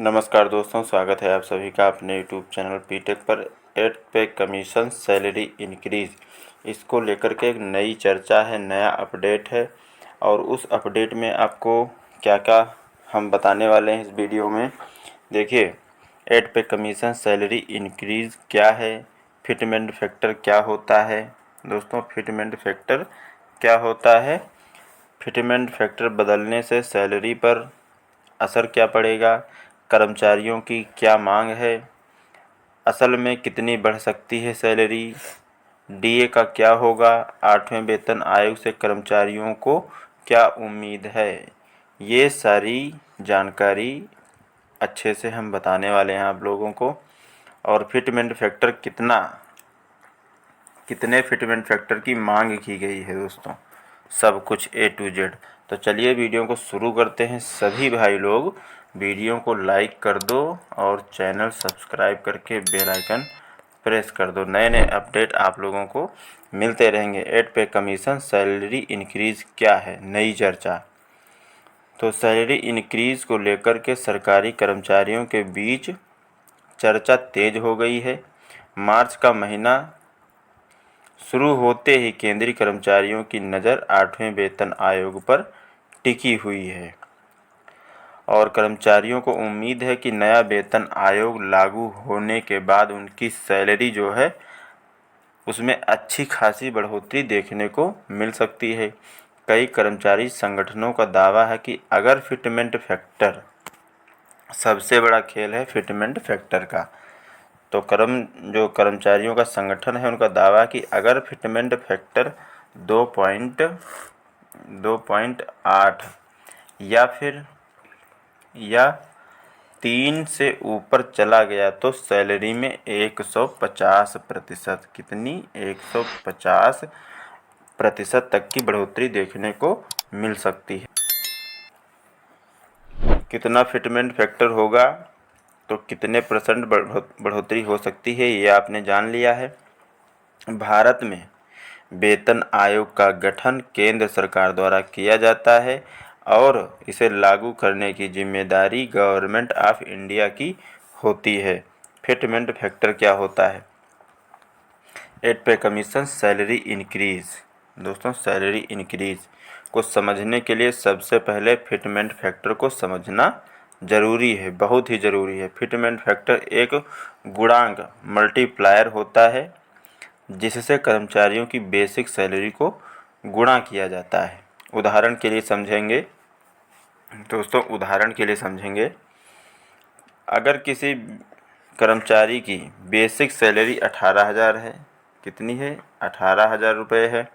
नमस्कार दोस्तों, स्वागत है आप सभी का अपने यूट्यूब चैनल पीटेक पर। 8 पे कमीशन सैलरी इंक्रीज़, इसको लेकर के एक नई चर्चा है, नया अपडेट है। और उस अपडेट में आपको क्या क्या हम बताने वाले हैं इस वीडियो में। देखिए, 8 पे कमीशन सैलरी इंक्रीज़ क्या है, फिटमेंट फैक्टर क्या होता है। दोस्तों, फिटमेंट फैक्टर क्या होता है, फिटमेंट फैक्टर बदलने से सैलरी पर असर क्या पड़ेगा, कर्मचारियों की क्या मांग है, असल में कितनी बढ़ सकती है सैलरी, डीए का क्या होगा, 8वें वेतन आयोग से कर्मचारियों को क्या उम्मीद है। ये सारी जानकारी अच्छे से हम बताने वाले हैं आप लोगों को। और फिटमेंट फैक्टर कितने फिटमेंट फैक्टर की मांग की गई है दोस्तों, सब कुछ A to Z। तो चलिए वीडियो को शुरू करते हैं। सभी भाई लोग वीडियो को लाइक कर दो और चैनल सब्सक्राइब करके बेल आइकन प्रेस कर दो। नए नए अपडेट आप लोगों को मिलते रहेंगे। 8 पे कमीशन सैलरी इंक्रीज़ क्या है, नई चर्चा। तो सैलरी इंक्रीज़ को लेकर के सरकारी कर्मचारियों के बीच चर्चा तेज हो गई है। मार्च का महीना शुरू होते ही केंद्रीय कर्मचारियों की नज़र 8वें वेतन आयोग पर टिकी हुई है और कर्मचारियों को उम्मीद है कि नया वेतन आयोग लागू होने के बाद उनकी सैलरी जो है उसमें अच्छी खासी बढ़ोतरी देखने को मिल सकती है। कई कर्मचारी संगठनों का दावा है कि अगर फिटमेंट फैक्टर, सबसे बड़ा खेल है फिटमेंट फैक्टर का, तो जो कर्मचारियों का संगठन है उनका दावा है कि अगर फिटमेंट फैक्टर 2.8 या 3 से ऊपर चला गया तो सैलरी में 150% कितनी 150% तक की बढ़ोतरी देखने को मिल सकती है। कितना फिटमेंट फैक्टर होगा तो कितने परसेंट बढ़ोतरी हो सकती है, ये आपने जान लिया है। भारत में वेतन आयोग का गठन केंद्र सरकार द्वारा किया जाता है और इसे लागू करने की जिम्मेदारी गवर्नमेंट ऑफ इंडिया की होती है। फिटमेंट फैक्टर क्या होता है, 8 पे कमीशन सैलरी इंक्रीज़। दोस्तों, सैलरी इंक्रीज़ को समझने के लिए सबसे पहले फिटमेंट फैक्टर को समझना ज़रूरी है, बहुत ही ज़रूरी है। फिटमेंट फैक्टर एक गुणांक मल्टीप्लायर होता है जिससे कर्मचारियों की बेसिक सैलरी को गुणा किया जाता है। उदाहरण के लिए समझेंगे दोस्तों, उदाहरण के लिए समझेंगे, अगर किसी कर्मचारी की बेसिक सैलरी 18,000 है, कितनी है 18,000 रुपये है,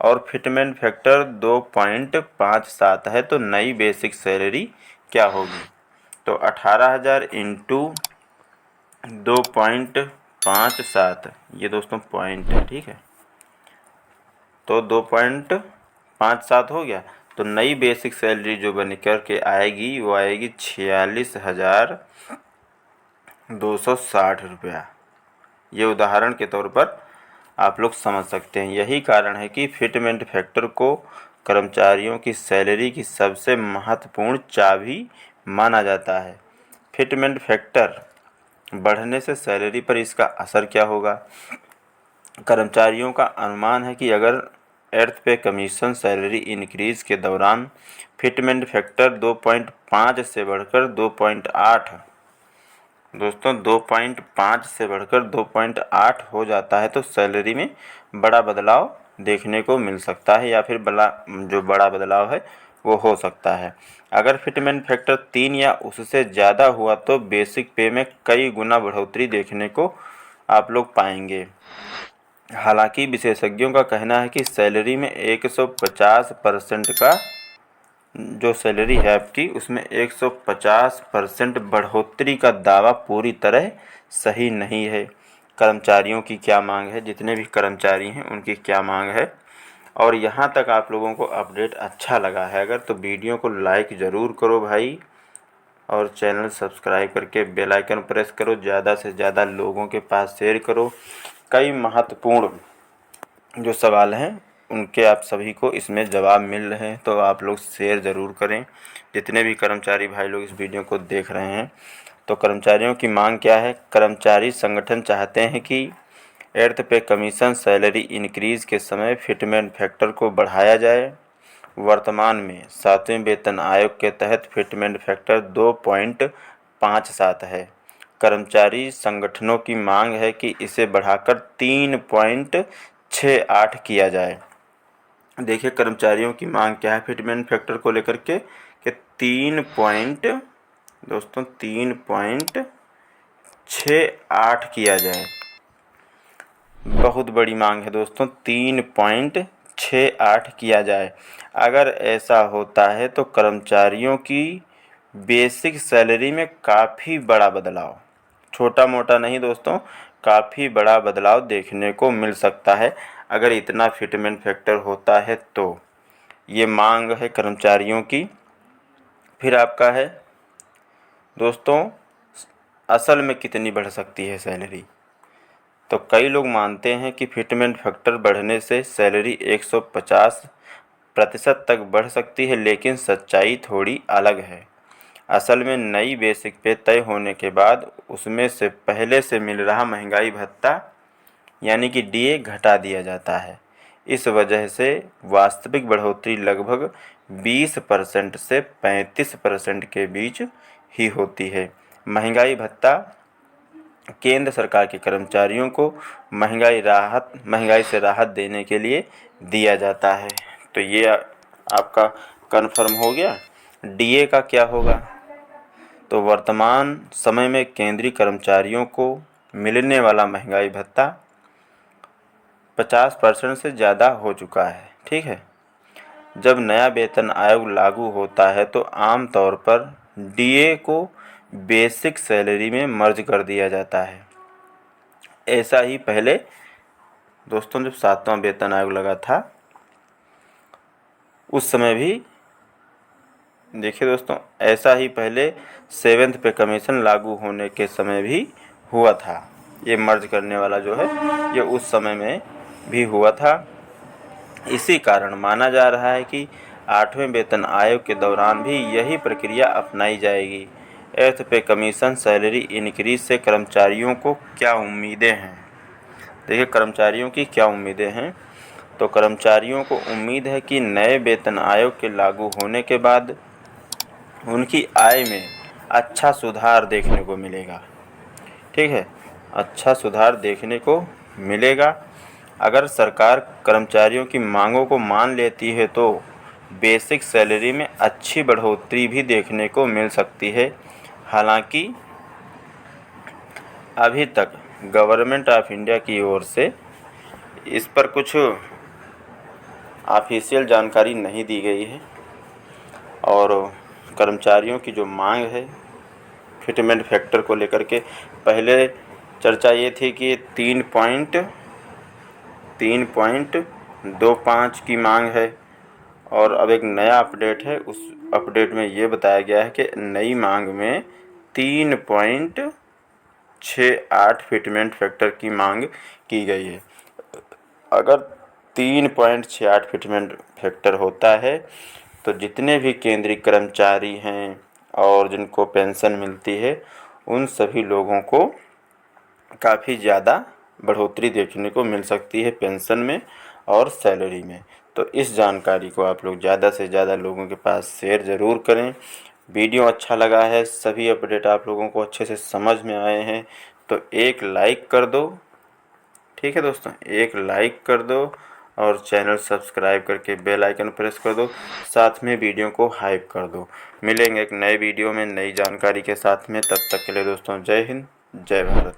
और फिटमेंट फैक्टर 2.57 है, तो नई बेसिक सैलरी क्या होगी। तो 18,000 इंटू 2.57, ये दोस्तों पॉइंट है, ठीक है, तो 2.57 हो गया। तो नई बेसिक सैलरी जो बन कर के आएगी वो आएगी 46,260 रुपया। ये उदाहरण के तौर पर आप लोग समझ सकते हैं। यही कारण है कि फिटमेंट फैक्टर को कर्मचारियों की सैलरी की सबसे महत्वपूर्ण चाबी माना जाता है। फिटमेंट फैक्टर बढ़ने से सैलरी पर इसका असर क्या होगा। कर्मचारियों का अनुमान है कि अगर 8 पे कमीशन सैलरी इंक्रीज़ के दौरान फिटमेंट फैक्टर 2.5 से बढ़कर 2.8, दोस्तों 2.5 से बढ़कर 2.8 हो जाता है तो सैलरी में बड़ा बदलाव देखने को मिल सकता है, या फिर बड़ा बदलाव है वो हो सकता है। अगर फिटमेंट फैक्टर 3 या उससे ज़्यादा हुआ तो बेसिक पे में कई गुना बढ़ोतरी देखने को आप लोग पाएंगे। हालांकि विशेषज्ञों का कहना है कि सैलरी में 150% का जो सैलरी है आपकी उसमें 150% बढ़ोतरी का दावा पूरी तरह सही नहीं है। कर्मचारियों की क्या मांग है, जितने भी कर्मचारी हैं उनकी क्या मांग है। और यहाँ तक आप लोगों को अपडेट अच्छा लगा है अगर, तो वीडियो को लाइक ज़रूर करो भाई, और चैनल सब्सक्राइब करके बेल आइकन प्रेस करो, ज़्यादा से ज़्यादा लोगों के पास शेयर करो। कई महत्वपूर्ण जो सवाल हैं उनके आप सभी को इसमें जवाब मिल रहे हैं, तो आप लोग शेयर ज़रूर करें। जितने भी कर्मचारी भाई लोग इस वीडियो को देख रहे हैं, तो कर्मचारियों की मांग क्या है? कर्मचारी संगठन चाहते हैं कि एर्थ पे कमीशन सैलरी इंक्रीज के समय फिटमेंट फैक्टर को बढ़ाया जाए। वर्तमान में 7वें वेतन आयोग के तहत फिटमेंट फैक्टर 2.57 है। कर्मचारी संगठनों की मांग है कि इसे बढ़ाकर 3.68 किया जाए। देखिए कर्मचारियों की मांग क्या है फिटमेंट फैक्टर को लेकर के कि 3.68 किया जाए। बहुत बड़ी मांग है दोस्तों, 3.68 किया जाए। अगर ऐसा होता है तो कर्मचारियों की बेसिक सैलरी में काफ़ी बड़ा बदलाव, छोटा मोटा नहीं दोस्तों, काफ़ी बड़ा बदलाव देखने को मिल सकता है अगर इतना फिटमेंट फैक्टर होता है तो। ये मांग है कर्मचारियों की। फिर आपका है दोस्तों, असल में कितनी बढ़ सकती है सैलरी? तो कई लोग मानते हैं कि फिटमेंट फैक्टर बढ़ने से सैलरी 150% तक बढ़ सकती है, लेकिन सच्चाई थोड़ी अलग है। असल में नई बेसिक पे तय होने के बाद उसमें से पहले से मिल रहा महंगाई भत्ता यानी कि डीए घटा दिया जाता है। इस वजह से वास्तविक बढ़ोतरी लगभग 20% से 35% के बीच ही होती है। महंगाई भत्ता केंद्र सरकार के कर्मचारियों को महंगाई से राहत देने के लिए दिया जाता है। तो ये आपका कन्फर्म हो गया। डीए का क्या होगा? तो वर्तमान समय में केंद्रीय कर्मचारियों को मिलने वाला महंगाई भत्ता 50% से ज़्यादा हो चुका है। ठीक है। जब नया वेतन आयोग लागू होता है तो आम तौर पर डीए को बेसिक सैलरी में मर्ज कर दिया जाता है। ऐसा ही पहले दोस्तों जब 7वां वेतन आयोग लगा था उस समय भी देखिए दोस्तों, ऐसा ही पहले 7th पे कमीशन लागू होने के समय भी हुआ था। ये मर्ज करने वाला जो है ये उस समय में भी हुआ था। इसी कारण माना जा रहा है कि 8वें वेतन आयोग के दौरान भी यही प्रक्रिया अपनाई जाएगी। एर्थ पे कमीशन सैलरी इंक्रीज से कर्मचारियों को क्या उम्मीदें हैं? देखिए कर्मचारियों की क्या उम्मीदें हैं? तो कर्मचारियों को उम्मीद है कि नए वेतन आयोग के लागू होने के बाद उनकी आय में अच्छा सुधार देखने को मिलेगा। ठीक है, अच्छा सुधार देखने को मिलेगा। अगर सरकार कर्मचारियों की मांगों को मान लेती है तो बेसिक सैलरी में अच्छी बढ़ोतरी भी देखने को मिल सकती है। हालांकि अभी तक गवर्नमेंट ऑफ इंडिया की ओर से इस पर कुछ ऑफिशियल जानकारी नहीं दी गई है और कर्मचारियों की जो मांग है फिटमेंट फैक्टर को लेकर के पहले चर्चा ये थी कि 3.25 की मांग है और अब एक नया अपडेट है। उस अपडेट में ये बताया गया है कि नई मांग में 3.68 फिटमेंट फैक्टर की मांग की गई है। अगर 3.68 फिटमेंट फैक्टर होता है तो जितने भी केंद्रीय कर्मचारी हैं और जिनको पेंशन मिलती है उन सभी लोगों को काफ़ी ज़्यादा बढ़ोतरी देखने को मिल सकती है पेंशन में और सैलरी में। तो इस जानकारी को आप लोग ज़्यादा से ज़्यादा लोगों के पास शेयर ज़रूर करें। वीडियो अच्छा लगा है, सभी अपडेट आप लोगों को अच्छे से समझ में आए हैं तो एक लाइक कर दो। ठीक है दोस्तों, एक लाइक कर दो और चैनल सब्सक्राइब करके बेल आइकन प्रेस कर दो, साथ में वीडियो को हाइप कर दो। मिलेंगे एक नए वीडियो में नई जानकारी के साथ में, तब तक के लिए दोस्तों जय हिंद, जय भारत।